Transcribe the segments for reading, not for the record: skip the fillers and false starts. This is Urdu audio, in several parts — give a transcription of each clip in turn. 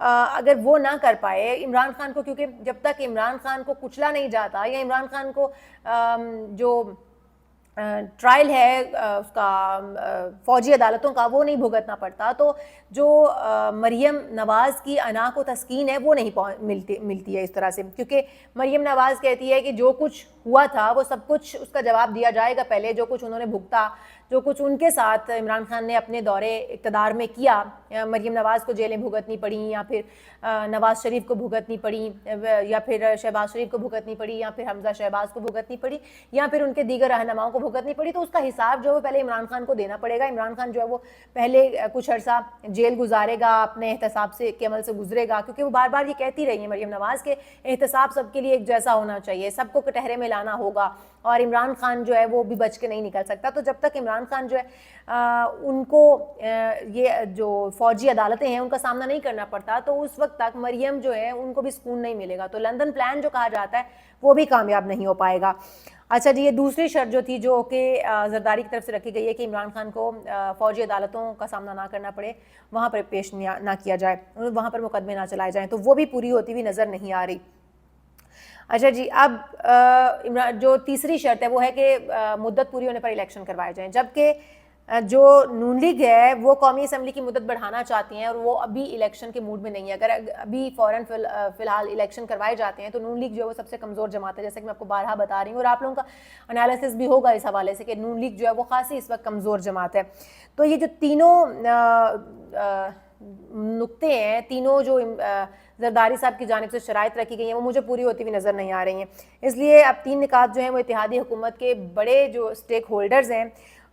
اگر وہ نہ کر پائے عمران خان کو، کیونکہ جب تک عمران خان کو کچلا نہیں جاتا یا عمران خان کو جو ٹرائل ہے اس کا فوجی عدالتوں کا وہ نہیں بھگتنا پڑتا، تو جو مریم نواز کی انا کو تسکین ہے وہ نہیں ملتی ہے اس طرح سے، کیونکہ مریم نواز کہتی ہے کہ جو کچھ ہوا تھا وہ سب کچھ اس کا جواب دیا جائے گا پہلے، جو کچھ انہوں نے بھگتا، جو کچھ ان کے ساتھ عمران خان نے اپنے دورے اقتدار میں کیا، مریم نواز کو جیلیں بھگتنی پڑیں یا پھر نواز شریف کو بھگتنی پڑی یا پھر شہباز شریف کو بھگتنی پڑی یا پھر حمزہ شہباز کو بھگتنی پڑی یا پھر ان کے دیگر رہنماؤں کو بھگتنی پڑی، تو اس کا حساب جو ہے پہلے عمران خان کو دینا پڑے گا۔ عمران خان جو ہے وہ پہلے کچھ عرصہ جیل گزارے گا، اپنے احتساب سے کے عمل سے گزرے گا، کیونکہ وہ بار بار یہ کہتی رہی ہیں مریم نواز کہ احتساب سب کے لیے ایک جیسا ہونا چاہیے، سب کو کٹہرے میں لانا ہوگا، اور عمران خان جو ہے وہ بھی بچ کے نہیں نکل سکتا۔ تو جب تک عمران خان جو ہے ان کو یہ جو فوجی عدالتیں ہیں ان کا سامنا نہیں کرنا پڑتا، تو اس وقت تک مریم جو ہے ان کو بھی سکون نہیں ملے گا، تو لندن پلان جو کہا جاتا ہے وہ بھی کامیاب نہیں ہو پائے گا۔ اچھا جی، یہ دوسری شرط جو تھی جو کہ زرداری کی طرف سے رکھی گئی ہے کہ عمران خان کو فوجی عدالتوں کا سامنا نہ کرنا پڑے، وہاں پر پیش نہ کیا جائے، وہاں پر مقدمے نہ چلائے جائیں، تو وہ بھی پوری ہوتی ہوئی نظر نہیں آ رہی۔ اچھا جی، اب جو تیسری شرط ہے وہ ہے کہ مدت پوری ہونے پر الیکشن کروائے جائیں، جبکہ جو نون لیگ ہے وہ قومی اسمبلی کی مدت بڑھانا چاہتی ہیں اور وہ ابھی الیکشن کے موڈ میں نہیں ہے۔ اگر ابھی فوراً فی الحال الیکشن کروائے جاتے ہیں تو نون لیگ جو ہے وہ سب سے کمزور جماعت ہے، جیسے کہ میں آپ کو بارہا بتا رہی ہوں، اور آپ لوگوں کا انالیسس بھی ہوگا اس حوالے سے کہ نون لیگ جو ہے وہ خاصی اس وقت کمزور جماعت ہے۔ تو یہ جو تینوں نقطے ہیں، تینوں جو زرداری صاحب کی جانب سے شرائط رکھی گئی ہیں وہ مجھے پوری ہوتی ہوئی نظر نہیں آ رہی ہیں، اس لیے اب تین نکات جو ہیں وہ اتحادی حکومت کے بڑے جو اسٹیک ہولڈرز ہیں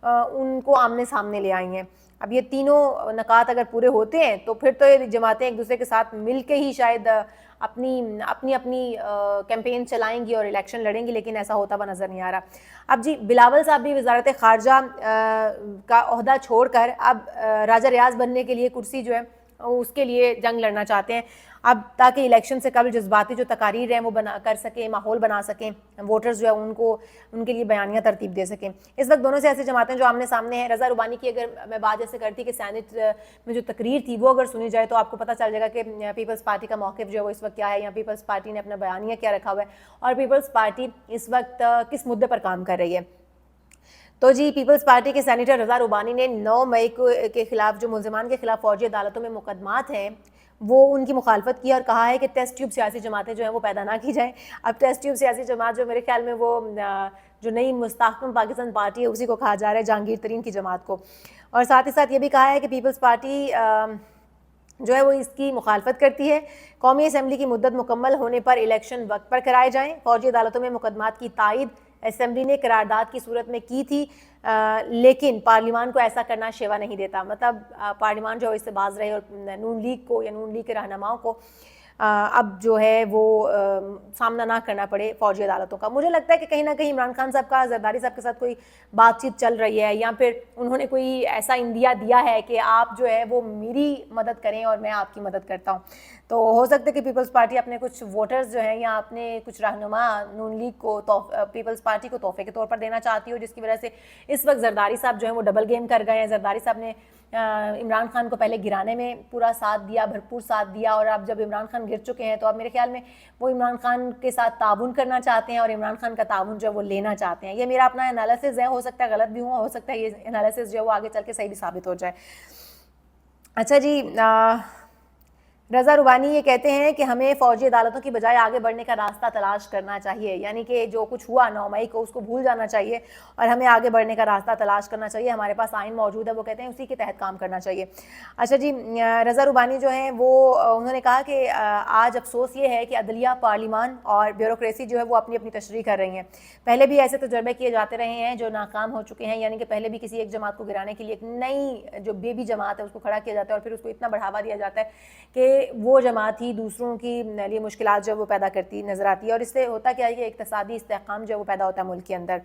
ان کو آمنے سامنے لے آئی ہیں۔ اب یہ تینوں نکات اگر پورے ہوتے ہیں تو پھر تو یہ جماعتیں ایک دوسرے کے ساتھ مل کے ہی شاید اپنی کیمپین چلائیں گی اور الیکشن لڑیں گی، لیکن ایسا ہوتا ہوا نظر نہیں آ رہا۔ اب جی، بلاول صاحب بھی وزارت خارجہ کا عہدہ چھوڑ کر اب راجہ ریاض بننے کے لیے کرسی جو ہے اس کے لیے جنگ لڑنا چاہتے ہیں، اب تاکہ الیکشن سے قبل جذباتی جو تقاریر ہیں وہ کر سکیں، ماحول بنا سکیں، ووٹرز جو ہے ان کے لیے بیانیہ ترتیب دے سکیں۔ اس وقت دونوں سیاسی جماعتیں جو آمنے سامنے ہیں، رضا ربانی کی اگر میں بات جیسے کرتی کہ سینٹ میں جو تقریر تھی وہ اگر سنی جائے تو آپ کو پتہ چل جائے گا کہ پیپلز پارٹی کا موقف جو ہے وہ اس وقت کیا ہے، یا پیپلز پارٹی نے اپنا بیانیہ کیا رکھا ہوا ہے، اور پیپلز پارٹی اس وقت کس مدعے پر کام کر رہی ہے۔ تو جی، پیپلز پارٹی کے سینیٹر رضا ربانی نے 9 مئی کے خلاف جو ملزمان کے خلاف فوجی عدالتوں میں مقدمات ہیں وہ ان کی مخالفت کی اور کہا ہے کہ ٹیسٹ ٹیوب سیاسی جماعتیں جو ہیں وہ پیدا نہ کی جائیں۔ اب ٹیسٹ ٹیوب سیاسی جماعت جو میرے خیال میں وہ جو نئی مستحکم پاکستان پارٹی ہے اسی کو کہا جا رہا ہے، جہانگیر ترین کی جماعت کو، اور ساتھ ہی ساتھ یہ بھی کہا ہے کہ پیپلز پارٹی جو ہے وہ اس کی مخالفت کرتی ہے۔ قومی اسمبلی کی مدت مکمل ہونے پر الیکشن وقت پر کرائے جائیں۔ فوجی عدالتوں میں مقدمات کی تائید اسمبلی نے قرارداد کی صورت میں کی تھی، لیکن پارلیمان کو ایسا کرنا شیوا نہیں دیتا، مطلب پارلیمان جو اس سے باز رہے، اور نون لیگ کو یا نون لیگ کے رہنماؤں کو اب جو ہے وہ سامنا نہ کرنا پڑے فوجی عدالتوں کا۔ مجھے لگتا ہے کہ کہیں نہ کہیں عمران خان صاحب کا زرداری صاحب کے ساتھ کوئی بات چیت چل رہی ہے، یا پھر انہوں نے کوئی ایسا اندیا دیا ہے کہ آپ جو ہے وہ میری مدد کریں اور میں آپ کی مدد کرتا ہوں۔ تو ہو سکتا ہے کہ پیپلز پارٹی اپنے کچھ ووٹرز جو ہیں یا اپنے کچھ رہنما نون لیگ کو پیپلز پارٹی کو تحفے کے طور پر دینا چاہتی ہو، جس کی وجہ سے اس وقت زرداری صاحب جو ہیں وہ ڈبل گیم کر گئے ہیں۔ زرداری صاحب نے عمران خان کو پہلے گرانے میں پورا ساتھ دیا، بھرپور ساتھ دیا، اور اب جب عمران خان گر چکے ہیں تو اب میرے خیال میں وہ عمران خان کے ساتھ تعاون کرنا چاہتے ہیں اور عمران خان کا تعاون جو ہے وہ لینا چاہتے ہیں۔ یہ میرا اپنا انالیسز ہے، ہو سکتا ہے غلط بھی ہو سکتا ہے یہ انالیسز جو ہے وہ آگے چل کے صحیح بھی ثابت ہو جائے۔ اچھا جی، رضا ربانی یہ کہتے ہیں کہ ہمیں فوجی عدالتوں کی بجائے آگے بڑھنے کا راستہ تلاش کرنا چاہیے، یعنی کہ جو کچھ ہوا 9 مئی کو اس کو بھول جانا چاہیے اور ہمیں آگے بڑھنے کا راستہ تلاش کرنا چاہیے۔ ہمارے پاس آئین موجود ہے، وہ کہتے ہیں اسی کے تحت کام کرنا چاہیے۔ اچھا جی، رضا ربانی جو ہیں وہ انہوں نے کہا کہ آج افسوس یہ ہے کہ عدلیہ، پارلیمان اور بیوروکریسی جو ہے وہ اپنی اپنی تشریح کر رہی ہیں۔ پہلے بھی ایسے تجربے کیے جاتے رہے ہیں جو ناکام ہو چکے ہیں، یعنی کہ پہلے بھی کسی ایک جماعت کو گرانے کے لیے ایک نئی جو بیبی جماعت ہے اس کو کھڑا کیا جاتا ہے اور پھر اس کو اتنا بڑھاوا دیا جاتا ہے کہ وہ جماعت ہی دوسروں کی لیے مشکلات جو وہ پیدا کرتی نظر آتی ہے، اور اس سے ہوتا کیا ہے کہ اقتصادی استحکام جو وہ پیدا ہوتا ہے ملک کے اندر۔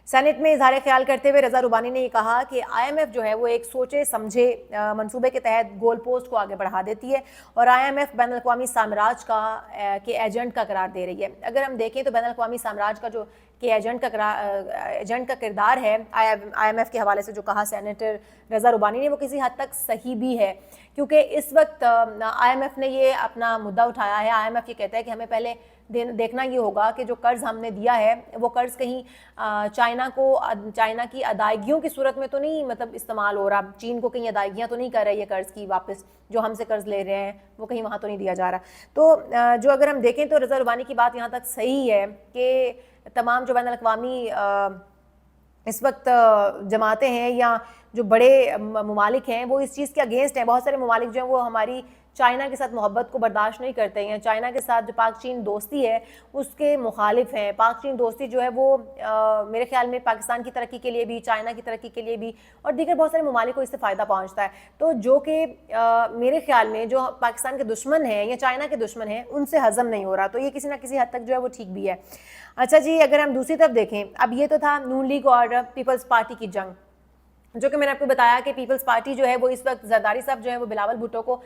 سینٹ میں اظہار خیال کرتے ہوئے رضا ربانی نے یہ کہا کہ آئی ایم ایف جو ہے وہ ایک سوچے سمجھے منصوبے کے تحت گول پوسٹ کو آگے بڑھا دیتی ہے اور آئی ایم ایف بین الاقوامی سامراج کا کے ایجنٹ کا قرار دے رہی ہے۔ اگر ہم دیکھیں تو بین الاقوامی سامراج کا جو کہ ایجنٹ کا کردار ہے آئی ایم ایف کے حوالے سے جو کہا سینیٹر رضا ربانی نے، وہ کسی حد تک صحیح بھی ہے، کیونکہ اس وقت IMF نے یہ اپنا مدعا اٹھایا ہے. IMF یہ کہتا ہے کہ ہمیں پہلے دیکھنا یہ ہوگا کہ جو قرض ہم نے دیا ہے وہ قرض کہیں چائنا کی ادائیگیوں کی صورت میں تو نہیں مطلب استعمال ہو رہا, چین کو کہیں ادائیگیاں تو نہیں کر رہے یہ قرض کی واپس, جو ہم سے قرض لے رہے ہیں وہ کہیں وہاں تو نہیں دیا جا رہا. تو جو اگر ہم دیکھیں تو رضا ربانی کی بات یہاں تک صحیح ہے کہ تمام جو بین الاقوامی اس وقت جماعتیں ہیں یا جو بڑے ممالک ہیں وہ اس چیز کے اگینسٹ ہیں. بہت سارے ممالک جو ہیں وہ ہماری چائنا کے ساتھ محبت کو برداشت نہیں کرتے ہیں, چائنا کے ساتھ جو پاک چین دوستی ہے اس کے مخالف ہیں. پاک چین دوستی جو ہے وہ میرے خیال میں پاکستان کی ترقی کے لیے بھی, چائنا کی ترقی کے لیے بھی اور دیگر بہت سارے ممالک کو اس سے فائدہ پہنچتا ہے. تو جو کہ میرے خیال میں جو پاکستان کے دشمن ہیں یا چائنا کے دشمن ہیں ان سے ہضم نہیں ہو رہا, تو یہ کسی نہ کسی حد تک جو ہے وہ ٹھیک بھی ہے. اچھا جی, اگر ہم دوسری طرف دیکھیں, اب یہ تو تھا نون لیگ اور پیپلز پارٹی کی جنگ, جو کہ میں نے آپ کو بتایا کہ پیپلز پارٹی جو ہے وہ اس وقت زرداری صاحب جو ہے وہ بلاول بھٹو کو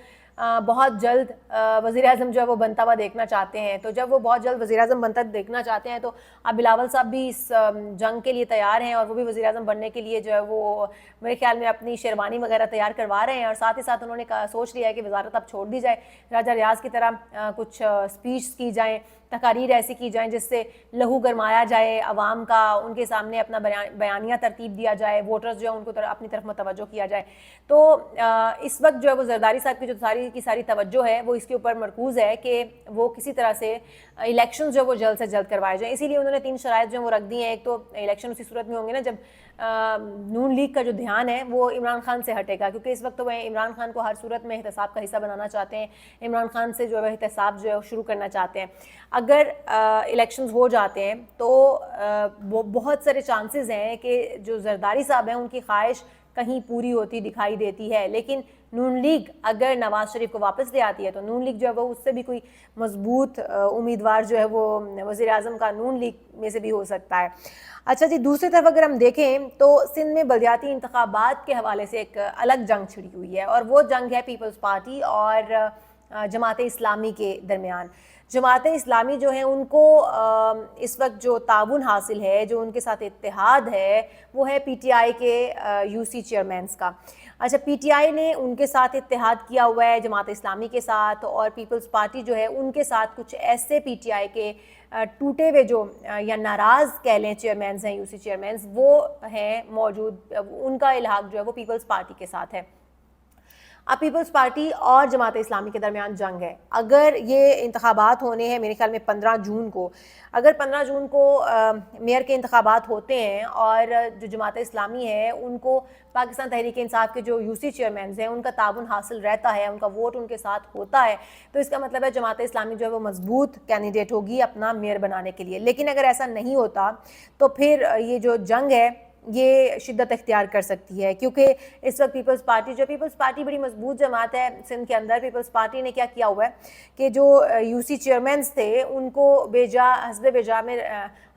بہت جلد وزیر اعظم جو ہے وہ بنتا ہوا دیکھنا چاہتے ہیں. تو جب وہ بہت جلد وزیر اعظم بنتا دیکھنا چاہتے ہیں تو اب بلاول صاحب بھی اس جنگ کے لیے تیار ہیں اور وہ بھی وزیر اعظم بننے کے لیے جو ہے وہ میرے خیال میں اپنی شیروانی وغیرہ تیار کروا رہے ہیں, اور ساتھ ہی ساتھ انہوں نے سوچ لیا ہے کہ وزارت اب چھوڑ دی جائے, راجہ ریاض کی طرح کچھ سپیچ کی جائیں, تقاریر ایسی کی جائیں جس سے لہو گرمایا جائے عوام کا, ان کے سامنے اپنا بیانیہ ترتیب دیا جائے, ووٹرز جو ہے ان کو اپنی طرف متوجہ کیا جائے. تو اس وقت جو ہے وہ زرداری صاحب کی جو ساری توجہ ہے وہ اس کے اوپر مرکوز ہے کہ وہ کسی طرح سے الیکشن جو وہ جلد سے جلد کروائے جائیں. اسی لیے انہوں نے 3 شرائط جو وہ رکھ دی ہیں. ایک تو الیکشن اسی صورت میں ہوں گے نا جب نون لیگ کا جو دھیان ہے وہ عمران خان سے ہٹے گا, کیونکہ اس وقت تو وہ عمران خان کو ہر صورت میں احتساب کا حصہ بنانا چاہتے ہیں, عمران خان سے جو ہے احتساب جو ہے شروع کرنا چاہتے ہیں. اگر الیکشنز ہو جاتے ہیں تو بہت سارے چانسز ہیں کہ جو زرداری صاحب ہیں ان کی خواہش کہیں پوری ہوتی دکھائی دیتی ہے, لیکن نون لیگ اگر نواز شریف کو واپس لے آتی ہے تو نون لیگ جو ہے وہ اس سے بھی کوئی مضبوط امیدوار جو ہے وہ وزیر اعظم کا نون لیگ میں سے بھی ہو سکتا ہے. اچھا جی, دوسری طرف اگر ہم دیکھیں تو سندھ میں بلدیاتی انتخابات کے حوالے سے ایک الگ جنگ چھڑی ہوئی ہے, اور وہ جنگ ہے پیپلز پارٹی اور جماعت اسلامی کے درمیان. جماعت اسلامی جو ہیں ان کو اس وقت جو تعاون حاصل ہے, جو ان کے ساتھ اتحاد ہے, وہ ہے پی ٹی آئی کے UC چیئرمینز کا. اچھا, پی ٹی آئی نے ان کے ساتھ اتحاد کیا ہوا ہے جماعت اسلامی کے ساتھ, اور پیپلز پارٹی جو ہے ان کے ساتھ کچھ ایسے پی ٹی آئی کے ٹوٹے ہوئے جو یا ناراض کہہ لیں چیئرمینز ہیں, UC چیئرمینز وہ ہیں موجود, ان کا الحاق جو ہے وہ پیپلز پارٹی کے ساتھ ہے. اب پیپلز پارٹی اور جماعت اسلامی کے درمیان جنگ ہے. اگر یہ انتخابات ہونے ہیں میرے خیال میں 15 جون کو, اگر 15 جون کو میئر کے انتخابات ہوتے ہیں اور جو جماعت اسلامی ہے ان کو پاکستان تحریک انصاف کے جو UC چیئرمینز ہیں ان کا تعاون حاصل رہتا ہے, ان کا ووٹ ان کے ساتھ ہوتا ہے, تو اس کا مطلب ہے جماعت اسلامی جو ہے وہ مضبوط کینڈیڈیٹ ہوگی اپنا میئر بنانے کے لیے. لیکن اگر ایسا نہیں ہوتا تو پھر یہ جو جنگ ہے یہ شدت اختیار کر سکتی ہے, کیونکہ اس وقت پیپلز پارٹی بڑی مضبوط جماعت ہے سندھ کے اندر. پیپلز پارٹی نے کیا کیا ہوا ہے کہ جو UC چیئرمینز تھے ان کو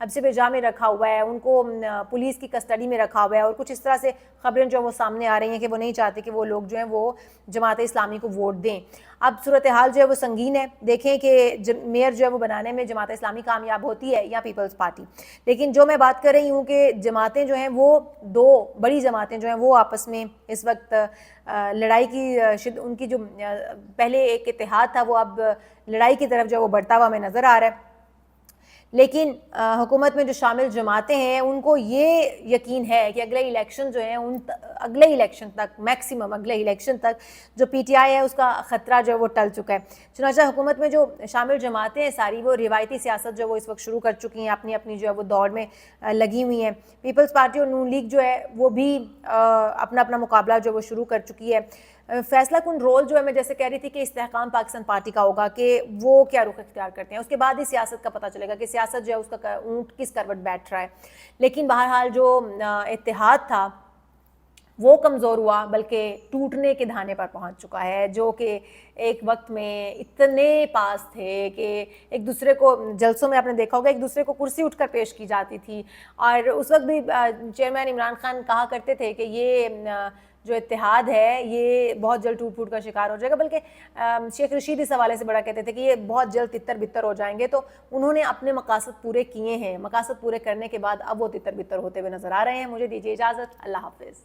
حبس بجا میں رکھا ہوا ہے, ان کو پولیس کی کسٹڈی میں رکھا ہوا ہے, اور کچھ اس طرح سے خبریں جو وہ سامنے آ رہی ہیں کہ وہ نہیں چاہتے کہ وہ لوگ جو ہیں وہ جماعت اسلامی کو ووٹ دیں. اب صورتحال جو ہے وہ سنگین ہے, دیکھیں کہ میئر جو ہے وہ بنانے میں جماعت اسلامی کامیاب ہوتی ہے یا پیپلز پارٹی. لیکن جو میں بات کر رہی ہوں کہ جماعتیں جو ہیں وہ 2 بڑی جماعتیں جو ہیں وہ آپس میں اس وقت لڑائی کی ان کی جو پہلے ایک اتحاد تھا وہ اب لڑائی کی طرف جو وہ بڑھتا ہوا ہمیں نظر آ رہا ہے. لیکن حکومت میں جو شامل جماعتیں ہیں ان کو یہ یقین ہے کہ اگلے الیکشن جو ہیں اگلے الیکشن تک جو پی ٹی آئی ہے اس کا خطرہ جو ہے وہ ٹل چکا ہے. چنانچہ حکومت میں جو شامل جماعتیں ہیں ساری وہ روایتی سیاست جو وہ اس وقت شروع کر چکی ہیں, اپنی جو ہے وہ دوڑ میں لگی ہوئی ہیں. پیپلز پارٹی اور نون لیگ جو ہے وہ بھی اپنا مقابلہ جو وہ شروع کر چکی ہے. فیصلہ کن رول جو ہے میں جیسے کہہ رہی تھی کہ استحکام پاکستان پارٹی کا ہوگا کہ وہ کیا رخ اختیار کرتے ہیں, اس کے بعد ہی سیاست کا پتہ چلے گا کہ سیاست جو ہے اس کا اونٹ کس کروٹ بیٹھ رہا ہے. لیکن بہرحال جو اتحاد تھا وہ کمزور ہوا, بلکہ ٹوٹنے کے دھانے پر پہنچ چکا ہے, جو کہ ایک وقت میں اتنے پاس تھے کہ ایک دوسرے کو جلسوں میں آپ نے دیکھا ہوگا ایک دوسرے کو کرسی اٹھ کر پیش کی جاتی تھی, اور اس وقت بھی چیئرمین عمران خان کہا کرتے تھے کہ یہ جو اتحاد ہے یہ بہت جلد ٹوٹ پھوٹ کا شکار ہو جائے گا, بلکہ شیخ رشید اس حوالے سے بڑا کہتے تھے کہ یہ بہت جلد تتر بتر ہو جائیں گے. تو انہوں نے اپنے مقاصد پورے کیے ہیں, مقاصد پورے کرنے کے بعد اب وہ تتر بتر ہوتے ہوئے نظر آ رہے ہیں. مجھے دیجیے اجازت, اللہ حافظ.